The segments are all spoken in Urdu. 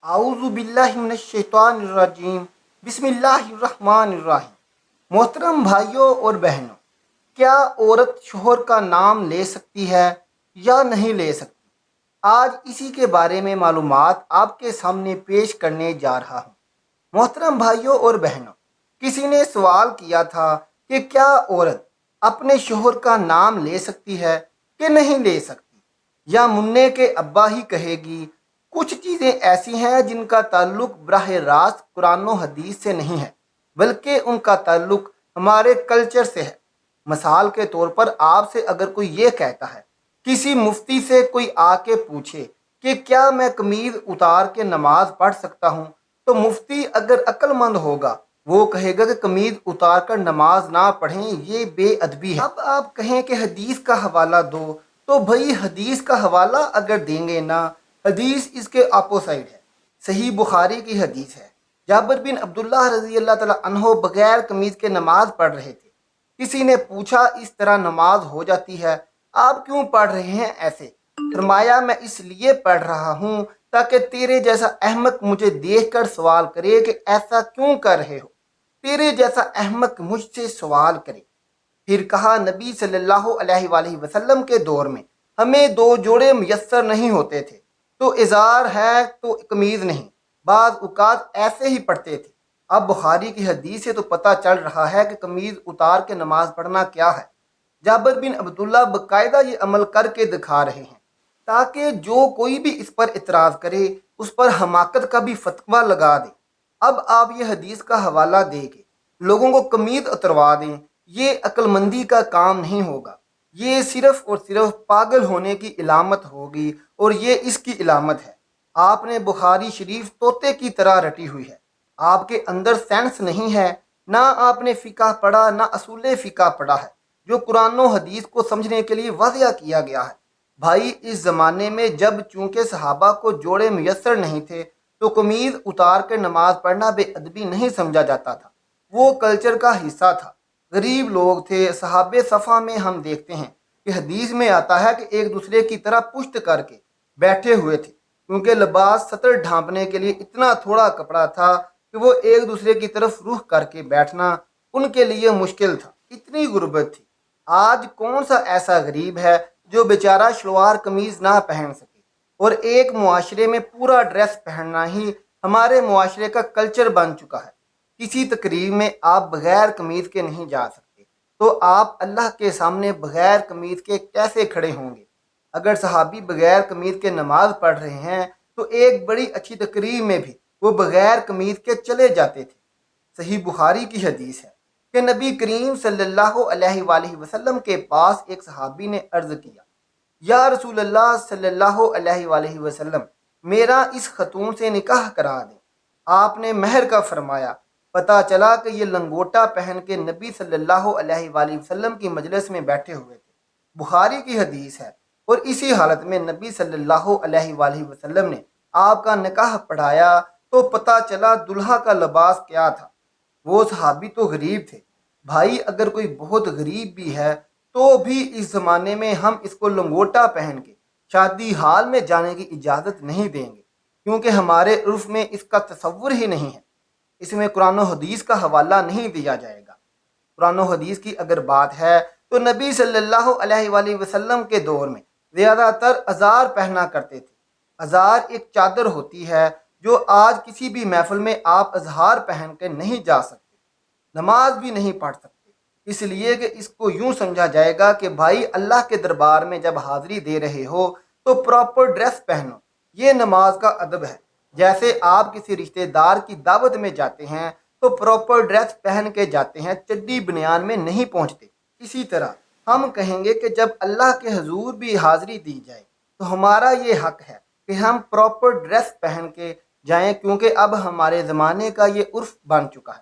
اعوذ باللہ من الشیطان الرجیم بسم اللہ الرحمن الرحیم۔ محترم بھائیوں اور بہنوں، کیا عورت شوہر کا نام لے سکتی ہے یا نہیں لے سکتی؟ آج اسی کے بارے میں معلومات آپ کے سامنے پیش کرنے جا رہا ہوں۔ محترم بھائیوں اور بہنوں، کسی نے سوال کیا تھا کہ کیا عورت اپنے شوہر کا نام لے سکتی ہے کہ نہیں لے سکتی، یا منع کے ابا ہی کہے گی؟ کچھ چیزیں ایسی ہیں جن کا تعلق براہ راست قرآن و حدیث سے نہیں ہے، بلکہ ان کا تعلق ہمارے کلچر سے ہے۔ مثال کے طور پر آپ سے اگر کوئی یہ کہتا ہے، کسی مفتی سے کوئی آ کے پوچھے کہ کیا میں قمیض اتار کے نماز پڑھ سکتا ہوں، تو مفتی اگر عقل مند ہوگا وہ کہے گا کہ قمیض اتار کر نماز نہ پڑھیں، یہ بے ادبی ہے۔ اب آپ کہیں کہ حدیث کا حوالہ دو، تو بھائی حدیث کا حوالہ اگر دیں گے نا، حدیث اس کے اپوسائٹ ہے۔ صحیح بخاری کی حدیث ہے، جابر بن عبداللہ رضی اللہ تعالیٰ عنہ بغیر قمیض کے نماز پڑھ رہے تھے۔ کسی نے پوچھا اس طرح نماز ہو جاتی ہے، آپ کیوں پڑھ رہے ہیں ایسے؟ فرمایا میں اس لیے پڑھ رہا ہوں تاکہ تیرے جیسا احمق مجھے دیکھ کر سوال کرے کہ ایسا کیوں کر رہے ہو، تیرے جیسا احمق مجھ سے سوال کرے۔ پھر کہا نبی صلی اللہ علیہ وآلہ وسلم کے دور میں ہمیں دو جوڑے میسر نہیں ہوتے تھے، تو ازار ہے تو قمیض نہیں، بعض اوقات ایسے ہی پڑھتے تھے۔ اب بخاری کی حدیث سے تو پتہ چل رہا ہے کہ قمیض اتار کے نماز پڑھنا کیا ہے۔ جابر بن عبداللہ باقاعدہ یہ عمل کر کے دکھا رہے ہیں، تاکہ جو کوئی بھی اس پر اعتراض کرے اس پر حماقت کا بھی فتویٰ لگا دے۔ اب آپ یہ حدیث کا حوالہ دے کے لوگوں کو قمیض اتروا دیں، یہ عقل مندی کا کام نہیں ہوگا، یہ صرف اور صرف پاگل ہونے کی علامت ہوگی، اور یہ اس کی علامت ہے۔ آپ نے بخاری شریف طوطے کی طرح رٹی ہوئی ہے، آپ کے اندر سینس نہیں ہے، نہ آپ نے فقہ پڑھا نہ اصول فقہ پڑھا ہے جو قرآن و حدیث کو سمجھنے کے لیے واضح کیا گیا ہے۔ بھائی اس زمانے میں جب چونکہ صحابہ کو جوڑے میسر نہیں تھے تو قمیض اتار کے نماز پڑھنا بے ادبی نہیں سمجھا جاتا تھا، وہ کلچر کا حصہ تھا۔ غریب لوگ تھے۔ صحابہ صفا میں ہم دیکھتے ہیں کہ حدیث میں آتا ہے کہ ایک دوسرے کی طرح پشت کر کے بیٹھے ہوئے تھے، کیونکہ لباس سطر ڈھانپنے کے لیے اتنا تھوڑا کپڑا تھا کہ وہ ایک دوسرے کی طرف رخ کر کے بیٹھنا ان کے لیے مشکل تھا، اتنی غربت تھی۔ آج کون سا ایسا غریب ہے جو بیچارہ شلوار قمیض نہ پہن سکے؟ اور ایک معاشرے میں پورا ڈریس پہننا ہی ہمارے معاشرے کا کلچر بن چکا ہے۔ کسی تقریب میں آپ بغیر قمیض کے نہیں جا سکتے، تو آپ اللہ کے سامنے بغیر قمیض کے کیسے کھڑے ہوں گے؟ اگر صحابی بغیر قمیض کے نماز پڑھ رہے ہیں تو ایک بڑی اچھی تقریب میں بھی وہ بغیر قمیض کے چلے جاتے تھے۔ صحیح بخاری کی حدیث ہے کہ نبی کریم صلی اللہ علیہ وآلہ وسلم کے پاس ایک صحابی نے عرض کیا، یا رسول اللہ صلی اللہ علیہ وآلہ وسلم، میرا اس خاتون سے نکاح کرا دیں۔ آپ نے مہر کا فرمایا۔ پتہ چلا کہ یہ لنگوٹا پہن کے نبی صلی اللہ علیہ وآلہ وسلم کی مجلس میں بیٹھے ہوئے تھے۔ بخاری کی حدیث ہے، اور اسی حالت میں نبی صلی اللہ علیہ وآلہ وسلم نے آپ کا نکاح پڑھایا تو پتہ چلا دلہا کا لباس کیا تھا۔ وہ صحابی تو غریب تھے۔ بھائی اگر کوئی بہت غریب بھی ہے تو بھی اس زمانے میں ہم اس کو لنگوٹا پہن کے شادی حال میں جانے کی اجازت نہیں دیں گے، کیونکہ ہمارے عرف میں اس کا تصور ہی نہیں ہے۔ اس میں قرآن و حدیث کا حوالہ نہیں دیا جائے گا۔ قرآن و حدیث کی اگر بات ہے تو نبی صلی اللہ علیہ وآلہ وسلم کے دور میں زیادہ تر ازار پہنا کرتے تھے۔ ازار ایک چادر ہوتی ہے جو آج کسی بھی محفل میں آپ ازہار پہن کے نہیں جا سکتے، نماز بھی نہیں پڑھ سکتے، اس لیے کہ اس کو یوں سمجھا جائے گا کہ بھائی اللہ کے دربار میں جب حاضری دے رہے ہو تو پراپر ڈریس پہنو، یہ نماز کا ادب ہے۔ جیسے آپ کسی رشتہ دار کی دعوت میں جاتے ہیں تو پراپر ڈریس پہن کے جاتے ہیں، چڈی بنیان میں نہیں پہنچتے۔ اسی طرح ہم کہیں گے کہ جب اللہ کے حضور بھی حاضری دی جائے تو ہمارا یہ حق ہے کہ ہم پراپر ڈریس پہن کے جائیں، کیونکہ اب ہمارے زمانے کا یہ عرف بن چکا ہے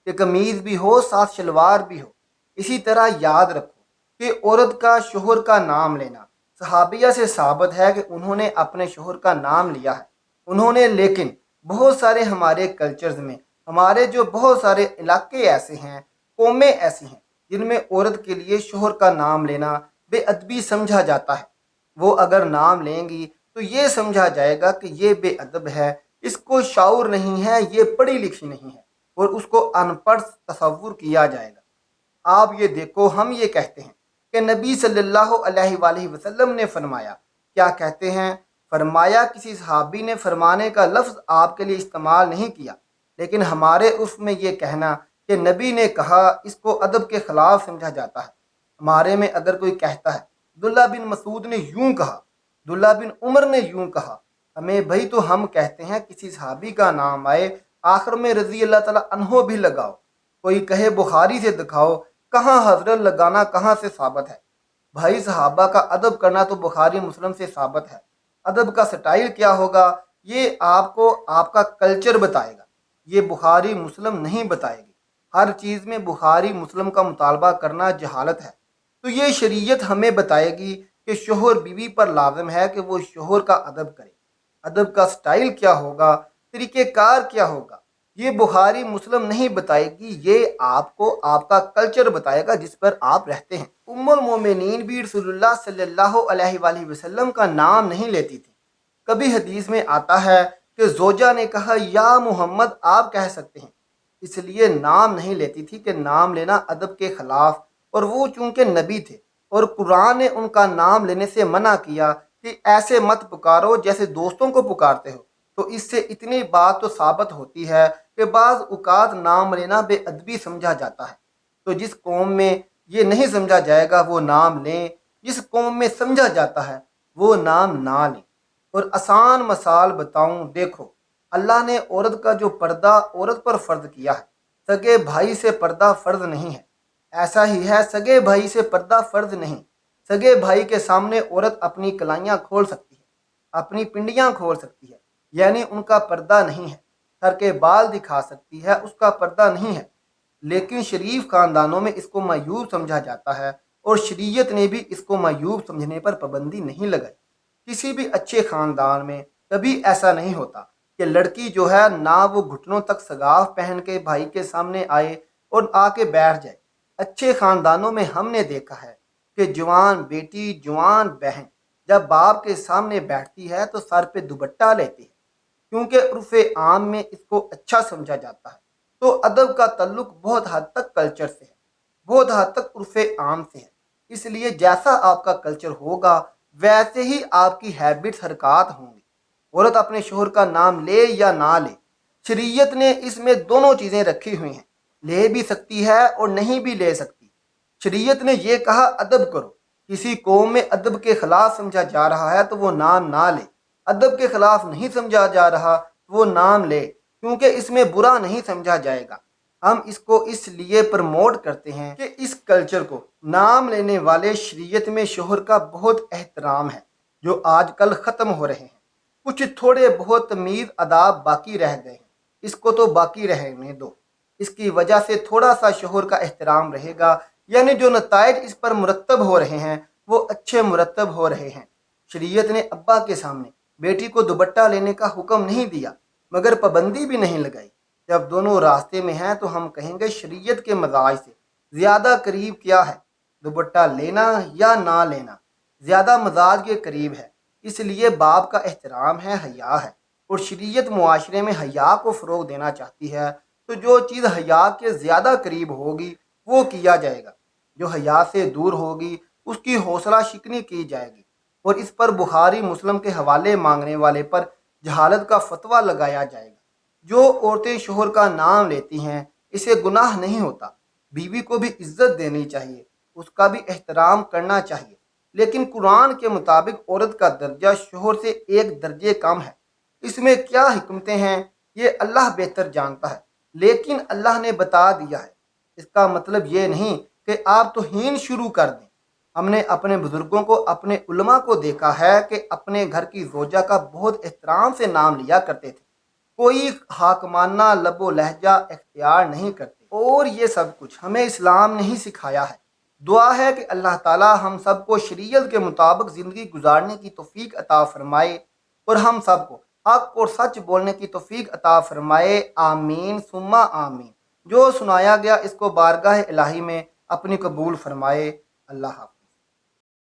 کہ قمیض بھی ہو ساتھ شلوار بھی ہو۔ اسی طرح یاد رکھو کہ عورت کا شوہر کا نام لینا صحابیہ سے ثابت ہے کہ انہوں نے اپنے شوہر کا نام لیا ہے انہوں نے، لیکن بہت سارے ہمارے کلچرز میں ہمارے جو بہت سارے علاقے ایسے ہیں، قومیں ایسی ہیں جن میں عورت کے لیے شوہر کا نام لینا بے ادبی سمجھا جاتا ہے۔ وہ اگر نام لیں گی تو یہ سمجھا جائے گا کہ یہ بے ادب ہے، اس کو شعور نہیں ہے، یہ پڑھی لکھی نہیں ہے اور اس کو ان پڑھ تصور کیا جائے گا۔ آپ یہ دیکھو، ہم یہ کہتے ہیں کہ نبی صلی اللہ علیہ وآلہ وسلم نے فرمایا، کیا کہتے ہیں؟ فرمایا کسی صحابی نے فرمانے کا لفظ آپ کے لیے استعمال نہیں کیا، لیکن ہمارے عرف میں یہ کہنا کہ نبی نے کہا، اس کو ادب کے خلاف سمجھا جاتا ہے۔ ہمارے میں اگر کوئی کہتا ہے عبداللہ بن مسعود نے یوں کہا، عبداللہ بن عمر نے یوں کہا، ہمیں بھائی تو ہم کہتے ہیں کسی صحابی کا نام آئے آخر میں رضی اللہ تعالیٰ عنہ بھی لگاؤ، کوئی کہے بخاری سے دکھاؤ، کہاں حضرت لگانا کہاں سے ثابت ہے؟ بھائی صحابہ کا ادب کرنا تو بخاری مسلم سے ثابت ہے۔ ادب کا سٹائل کیا ہوگا یہ آپ کو آپ کا کلچر بتائے گا، یہ بخاری مسلم نہیں بتائے گی۔ ہر چیز میں بخاری مسلم کا مطالبہ کرنا جہالت ہے۔ تو یہ شریعت ہمیں بتائے گی کہ شوہر بیوی پر لازم ہے کہ وہ شوہر کا ادب کرے۔ ادب کا سٹائل کیا ہوگا، طریقہ کار کیا ہوگا، یہ بخاری مسلم نہیں بتائے گی، یہ آپ کو آپ کا کلچر بتائے گا جس پر آپ رہتے ہیں۔ ام المومنین بھی رسول اللہ صلی اللہ علیہ وآلہ وسلم کا نام نہیں لیتی تھی۔ کبھی حدیث میں آتا ہے کہ زوجہ نے کہا یا محمد آپ کہہ سکتے ہیں، اس لیے نام نہیں لیتی تھی کہ نام لینا ادب کے خلاف، اور وہ چونکہ نبی تھے اور قرآن نے ان کا نام لینے سے منع کیا کہ ایسے مت پکارو جیسے دوستوں کو پکارتے ہو، تو اس سے اتنی بات تو ثابت ہوتی ہے کہ بعض اوقات نام لینا بے ادبی سمجھا جاتا ہے۔ تو جس قوم میں یہ نہیں سمجھا جائے گا وہ نام لیں، جس قوم میں سمجھا جاتا ہے وہ نام نہ لیں۔ اور آسان مثال بتاؤں، دیکھو اللہ نے عورت کا جو پردہ عورت پر فرض کیا ہے، سگے بھائی سے پردہ فرض نہیں ہے۔ ایسا ہی ہے، سگے بھائی سے پردہ فرض نہیں۔ سگے بھائی کے سامنے عورت اپنی کلائیاں کھول سکتی ہے، اپنی پنڈیاں کھول سکتی ہے، یعنی ان کا پردہ نہیں ہے۔ سر کے بال دکھا سکتی ہے، اس کا پردہ نہیں ہے۔ لیکن شریف خاندانوں میں اس کو معیوب سمجھا جاتا ہے، اور شریعت نے بھی اس کو معیوب سمجھنے پر پابندی نہیں لگائی۔ کسی بھی اچھے خاندان میں کبھی ایسا نہیں ہوتا کہ لڑکی جو ہے نہ وہ گھٹنوں تک سگاف پہن کے بھائی کے سامنے آئے اور آ کے بیٹھ جائے۔ اچھے خاندانوں میں ہم نے دیکھا ہے کہ جوان بیٹی، جوان بہن جب باپ کے سامنے بیٹھتی ہے تو سر پہ دوپٹہ لیتی ہے، کیونکہ عرف عام میں اس کو اچھا سمجھا جاتا ہے۔ تو ادب کا تعلق بہت حد تک کلچر سے ہے، بہت حد تک عرف عام سے ہے۔ اس لیے جیسا آپ کا کلچر ہوگا ویسے ہی آپ کی ہیبٹس، حرکات ہوں گی۔ عورت اپنے شوہر کا نام لے یا نہ لے، شریعت نے اس میں دونوں چیزیں رکھی ہوئی ہیں، لے بھی سکتی ہے اور نہیں بھی لے سکتی۔ شریعت نے یہ کہا ادب کرو، کسی قوم میں ادب کے خلاف سمجھا جا رہا ہے تو وہ نام نہ لے، ادب کے خلاف نہیں سمجھا جا رہا تو وہ نام لے، کیونکہ اس میں برا نہیں سمجھا جائے گا۔ ہم اس کو اس لیے پرموٹ کرتے ہیں کہ اس کلچر کو نام لینے والے شریعت میں شوہر کا بہت احترام ہے، جو آج کل ختم ہو رہے ہیں۔ کچھ تھوڑے بہت تمیز آداب باقی رہ گئے ہیں، اس کو تو باقی رہنے دو۔ اس کی وجہ سے تھوڑا سا شوہر کا احترام رہے گا، یعنی جو نتائج اس پر مرتب ہو رہے ہیں وہ اچھے مرتب ہو رہے ہیں۔ شریعت نے ابا کے سامنے بیٹی کو دوپٹہ لینے کا حکم نہیں دیا، مگر پابندی بھی نہیں لگائی۔ جب دونوں راستے میں ہیں تو ہم کہیں گے شریعت کے مزاج سے زیادہ قریب کیا ہے، دوپٹہ لینا یا نہ لینا؟ زیادہ مزاج کے قریب ہے۔ اس لیے باپ کا احترام ہے، حیا ہے، اور شریعت معاشرے میں حیا کو فروغ دینا چاہتی ہے۔ تو جو چیز حیا کے زیادہ قریب ہوگی وہ کیا جائے گا، جو حیا سے دور ہوگی اس کی حوصلہ شکنی کی جائے گی، اور اس پر بخاری مسلم کے حوالے مانگنے والے پر جہالت کا فتویٰ لگایا جائے گا۔ جو عورتیں شوہر کا نام لیتی ہیں اسے گناہ نہیں ہوتا، بیوی کو بھی عزت دینی چاہیے، اس کا بھی احترام کرنا چاہیے، لیکن قرآن کے مطابق عورت کا درجہ شوہر سے ایک درجے کم ہے۔ اس میں کیا حکمتیں ہیں یہ اللہ بہتر جانتا ہے، لیکن اللہ نے بتا دیا ہے۔ اس کا مطلب یہ نہیں کہ آپ توہین شروع کر دیں۔ ہم نے اپنے بزرگوں کو، اپنے علماء کو دیکھا ہے کہ اپنے گھر کی زوجہ کا بہت احترام سے نام لیا کرتے تھے، کوئی حاکمانہ لب و لہجہ اختیار نہیں کرتے۔ اور یہ سب کچھ ہمیں اسلام نے ہی سکھایا ہے۔ دعا ہے کہ اللہ تعالی ہم سب کو شریعت کے مطابق زندگی گزارنے کی توفیق عطا فرمائے، اور ہم سب کو حق اور سچ بولنے کی توفیق عطا فرمائے۔ آمین ثم آمین۔ جو سنایا گیا اس کو بارگاہ الہی میں اپنی قبول فرمائے۔ اللہ حافظ۔